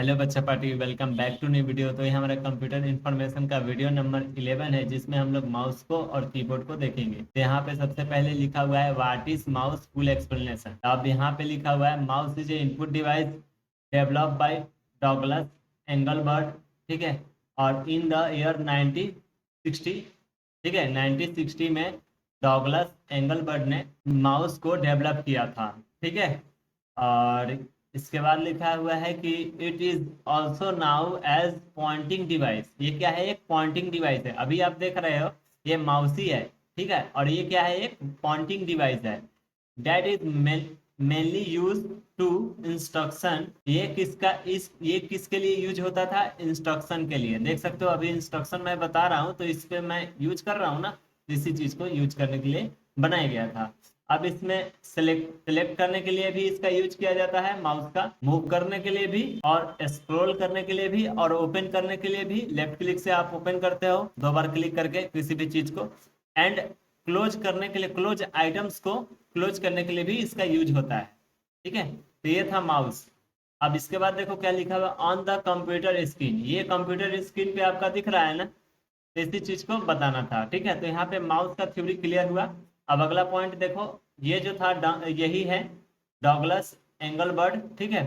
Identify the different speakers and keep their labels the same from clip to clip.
Speaker 1: Hello बच्चा party, welcome back to new video. तो ये हमारा कंप्यूटर इंफॉर्मेशन का वीडियो नंबर 11 है, जिसमें हम लोग माउस को और कीबोर्ड को देखेंगे। तो यहाँ पे सबसे पहले लिखा हुआ है what is mouse full explanation. अब यहाँ पे लिखा हुआ है mouse is a input device develop by Douglas Engelbart. ठीक है, और इन द ईयर 1960, ठीक है, 1960 में डॉगलस एंगलबर्ट ने माउस को डेवलप किया था। ठीक है, और इसके बाद लिखा हुआ है कि it is also known as pointing device. ये क्या है? एक पॉइंटिंग डिवाइस है। अभी आप देख रहे हो ये माउस ही है, ठीक है, और ये क्या है? एक पॉइंटिंग डिवाइस है। That is mainly use to instruction. ये किसके लिए यूज होता था? इंस्ट्रक्शन के लिए। देख सकते हो अभी इंस्ट्रक्शन मैं बता रहा हूँ तो इस पे मैं यूज कर रहा हूँ ना, इसी चीज को यूज करने के लिए बनाया गया था। अब इसमें सेलेक्ट करने के लिए भी इसका यूज किया जाता है माउस का, मूव करने के लिए भी, और स्क्रॉल करने के लिए भी, और ओपन करने के लिए भी। लेफ्ट क्लिक से आप ओपन करते हो 2 बार क्लिक करके किसी भी चीज को, एंड क्लोज करने के लिए, क्लोज आइटम्स को क्लोज करने के लिए भी इसका यूज होता है। ठीक है, तो ये था माउस। अब इसके बाद देखो क्या लिखा हुआ ऑन द कंप्यूटर स्क्रीन। ये कंप्यूटर स्क्रीन पे आपका दिख रहा है ना, तो इसी चीज को बताना था। ठीक है, तो यहाँ पे माउस का थ्योरी क्लियर हुआ। अब अगला पॉइंट देखो, ये जो था यही है डॉगलस एंगलबर्ट। ठीक है,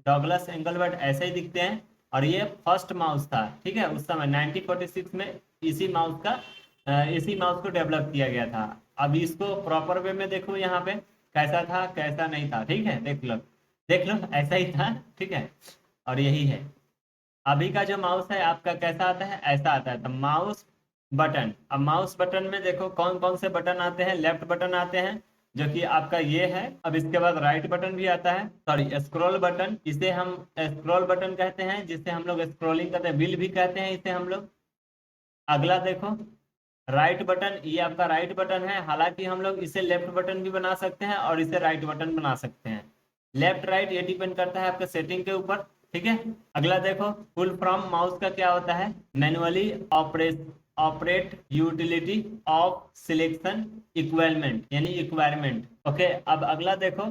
Speaker 1: डॉगलस एंगलबर्ट ऐसे ही दिखते हैं, और ये फर्स्ट माउस था। ठीक है, उस समय 1946 में इसी माउस को डेवलप किया गया था। अब इसको प्रॉपर वे में देखो, यहाँ पे कैसा था कैसा नहीं था। ठीक है, देख लो ऐसा ही था। ठीक है, और यही है। अभी का जो माउस है आपका कैसा आता है? ऐसा आता है। तो माउस बटन, अब माउस बटन में देखो कौन कौन से बटन आते हैं। लेफ्ट बटन आते हैं जो कि आपका ये है। अब इसके बाद राइट बटन भी आता है, सॉरी स्क्रॉल बटन, इसे हम स्क्रॉल बटन कहते हैं, जिसे हम लोग स्क्रॉलिंग करते हैं, व्हील भी कहते हैं इसे हम लोग। अगला देखो राइट बटन, ये आपका राइट बटन है। हालांकि हम लोग इसे लेफ्ट बटन भी बना सकते हैं और इसे राइट बटन बना सकते हैं। लेफ्ट राइट ये डिपेंड करता है आपके सेटिंग के ऊपर। ठीक है, अगला देखो फुल फ्रॉम माउस का क्या होता है? Manually operate utility of selection equipment, यानी इक्वायरमेंट। ओके, अब अगला देखो,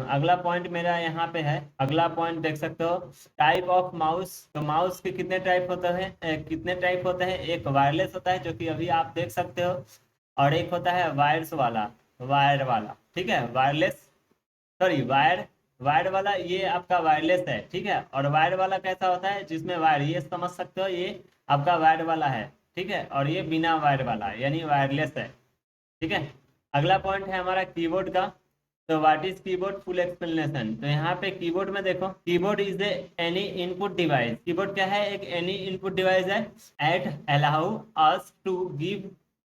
Speaker 1: अगला पॉइंट मेरा यहाँ पे है। अगला पॉइंट देख सकते हो टाइप ऑफ माउस। तो माउस के कितने टाइप होते हैं? एक वायरलेस होता है, जो कि अभी आप देख सकते हो, और एक होता है वायर वाला। ठीक है, वायरलेस, सॉरी वायर वाला, ये आपका वायरलेस है। ठीक है, और वायर वाला कैसा होता है? जिसमें वायर, ये समझ सकते हो, ये आपका वायर वाला है। ठीक है, और ये बिना वायर वाला यानी वायरलेस है। ठीक है, अगला पॉइंट है हमारा कीबोर्ड का। तो what is keyboard full explanation. तो यहाँ पे कीबोर्ड में देखो, keyboard is a any input device. Keyboard क्या है? एक एनी इनपुट डिवाइस है। It allow us to give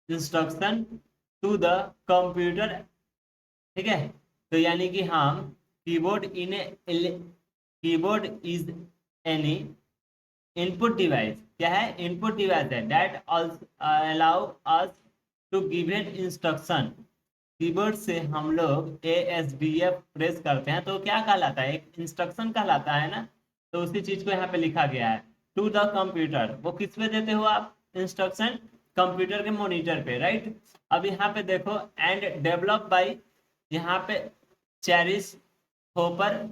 Speaker 1: instruction to the computer. ठीक है, तो यानी कि हम keyboard is any input device, क्या है? इनपुट डिवाइस है। That allow us to give an instruction. Keyboard से हम लोग ASDF प्रेस करते हैं तो क्या कहलाता है? एक इंस्ट्रक्शन कहलाता है ना। तो उसी चीज को यहाँ पे लिखा गया है टू द कंप्यूटर। वो किस पे देते हो आप इंस्ट्रक्शन? कंप्यूटर के मॉनिटर पे, राइट। अब यहाँ पे देखो एंड डेवलप बाई, यहाँ पे चेरिस होपर,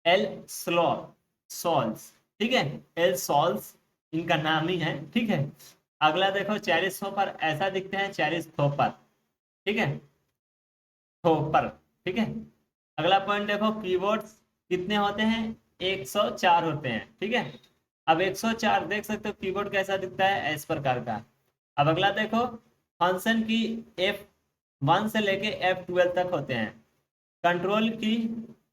Speaker 1: एल स्लॉ सॉल्स। ठीक है, एल सॉल्स इनका नाम ही है। ठीक है, अगला देखो चेरिस होपर ऐसा दिखते हैं, चेरिस होपर। ठीक है, थोपर। ठीक है, अगला पॉइंट देखो कीबोर्ड्स कितने होते हैं? 104 होते हैं। ठीक है, अब 104 देख सकते हो कीबोर्ड कैसा दिखता है, इस प्रकार का। अब अगला देखो फंक्शन की F1 से लेके F12 तक होते हैं। कंट्रोल की,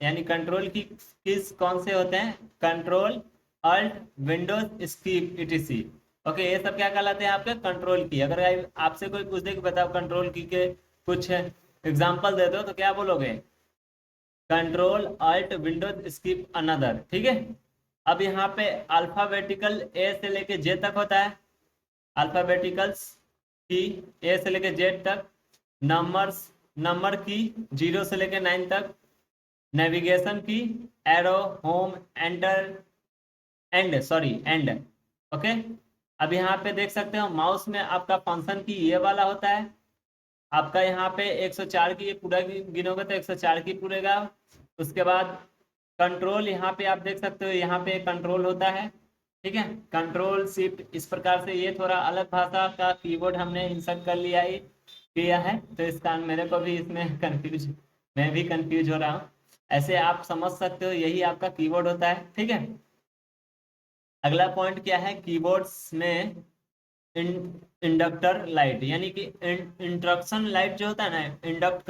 Speaker 1: यानी कंट्रोल की किस कौन से होते हैं? Control alt windows skip etc। Okay, ये सब क्या कहलाते हैं? आपके कंट्रोल की। अगर आपसे कोई पूछ दे कि बताओ कंट्रोल की के कुछ एग्जाम्पल दे दो, तो क्या बोलोगे? Control alt windows skip another. ठीक है, अब यहाँ पे अल्फाबेटिकल ए से लेके जे तक होता है। अल्फाबेटिकल्स की ए से लेके जेड तक। नंबर की 0 से लेके 9 तक। नेविगेशन की एरो, होम, एंड। ओके, अब यहाँ पे देख सकते हो माउस में आपका फंक्शन की ये वाला होता है। आपका यहाँ पे 104 की ये पूरा गिनोगे तो 104 की पूरेगा। उसके बाद कंट्रोल यहाँ पे आप देख सकते हो, यहाँ पे कंट्रोल होता है, ठीक है, कंट्रोल शिफ्ट, इस प्रकार से। ये थोड़ा अलग भाषा का कीबोर्ड हमने इंसर्ट कर किया है, तो इसका मेरे को भी इसमें कंफ्यूज, मैं भी कंफ्यूज हो रहा हूँ। ऐसे आप समझ सकते हो, यही आपका कीबोर्ड होता है, ठीक है। अगला पॉइंट क्या है, कीबोर्ड्स में इंडक्टर लाइट, यानी कि इंडक्शन लाइट जो होता है ना, इंडक्ट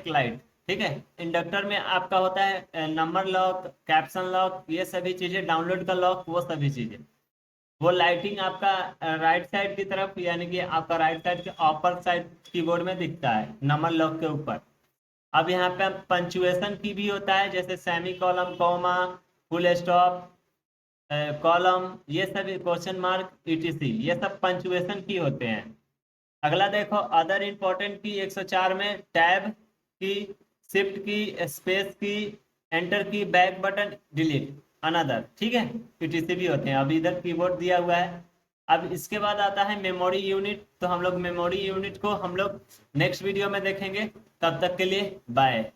Speaker 1: लाइट, ठीक है। इंडक्टर में आपका होता है नंबर लॉक, कैप्शन लॉक, ये सभी चीजें, डाउनलोड का लॉक, वो सभी चीजें। वो लाइटिंग आपका राइट साइड की तरफ, यानी कि आपका राइट साइड के अपर साइड कीबोर्ड में दिखता है, नंबर लॉक के ऊपर। अब यहाँ पे पंचुएशन की भी होता है, जैसे semi column, comma, full stop, column, ये सब क्वेश्चन मार्क, ईटीसी, ये सब पंचुएशन की होते हैं। अगला देखो, अदर इंपॉर्टेंट की 104 में टैब की, शिफ्ट की, स्पेस की, एंटर की, बैक बटन, डिलीट, अनदर, ठीक है, ईटीसी भी होते हैं। अब इधर कीबोर्ड दिया हुआ है। अब इसके बाद आता है मेमोरी यूनिट, तो हम लोग मेमोरी यूनिट को हम लोग नेक्स्ट वीडियो में देखेंगे। तब तक के लिए बाय।